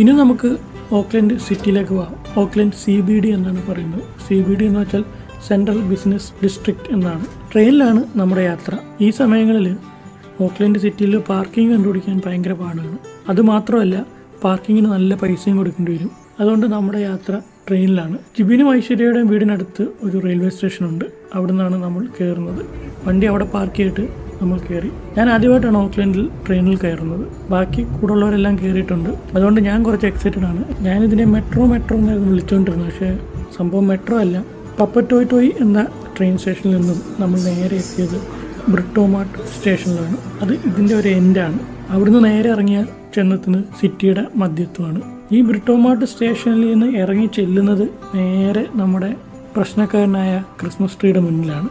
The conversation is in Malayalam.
ഇനി നമുക്ക് ഓക്ലൻഡ് സിറ്റിയിലേക്ക് പോകാം. ഓക്ലൻഡ് CBD എന്നാണ് പറയുന്നത്. CBD എന്ന് വെച്ചാൽ സെൻട്രൽ ബിസിനസ് ഡിസ്ട്രിക്റ്റ് എന്നാണ്. ട്രെയിനിലാണ് നമ്മുടെ യാത്ര. ഈ സമയങ്ങളിൽ ഓക്ലൻഡ് സിറ്റിയിൽ പാർക്കിംഗ് കണ്ടുപിടിക്കാൻ ഭയങ്കര പാടാണ്. അതുമാത്രമല്ല, പാർക്കിങ്ങിന് നല്ല പൈസയും കൊടുക്കേണ്ടി വരും. അതുകൊണ്ട് നമ്മുടെ യാത്ര ട്രെയിനിലാണ്. ജിബിനും ഐശ്വര്യയുടെയും വീടിനടുത്ത് ഒരു റെയിൽവേ സ്റ്റേഷനുണ്ട്. അവിടെ നിന്നാണ് നമ്മൾ കയറുന്നത്. വണ്ടി അവിടെ പാർക്ക് ചെയ്തിട്ട് നമ്മൾ കയറി. ഞാൻ ആദ്യമായിട്ടാണ് ഓക്ലൻഡിൽ ട്രെയിനിൽ കയറുന്നത്. ബാക്കി കൂടെ ഉള്ളവരെല്ലാം കയറിയിട്ടുണ്ട്. അതുകൊണ്ട് ഞാൻ കുറച്ച് എക്സൈറ്റഡ് ആണ്. ഞാനിതിനെ മെട്രോ എന്നായിരുന്നു വിളിച്ചുകൊണ്ടിരുന്നത്. പക്ഷേ സംഭവം മെട്രോ അല്ല. പപ്പറ്റോയ് എന്ന ട്രെയിൻ സ്റ്റേഷനിൽ നിന്നും നമ്മൾ നേരെ എത്തിയത് ബ്രിട്ടോമാർട്ട് സ്റ്റേഷനിലാണ്. അത് ഇതിൻ്റെ ഒരു എൻഡാണ്. അവിടുന്ന് നേരെ ഇറങ്ങിയ ചെന്നെത്തുന്നത് സിറ്റിയുടെ മധ്യത്വമാണ്. ഈ ബ്രിട്ടോമാർട്ട് സ്റ്റേഷനിൽ നിന്ന് ഇറങ്ങി ചെല്ലുന്നത് നേരെ നമ്മുടെ പ്രശ്നക്കാരനായ ക്രിസ്മസ് ട്രീയുടെ മുന്നിലാണ്.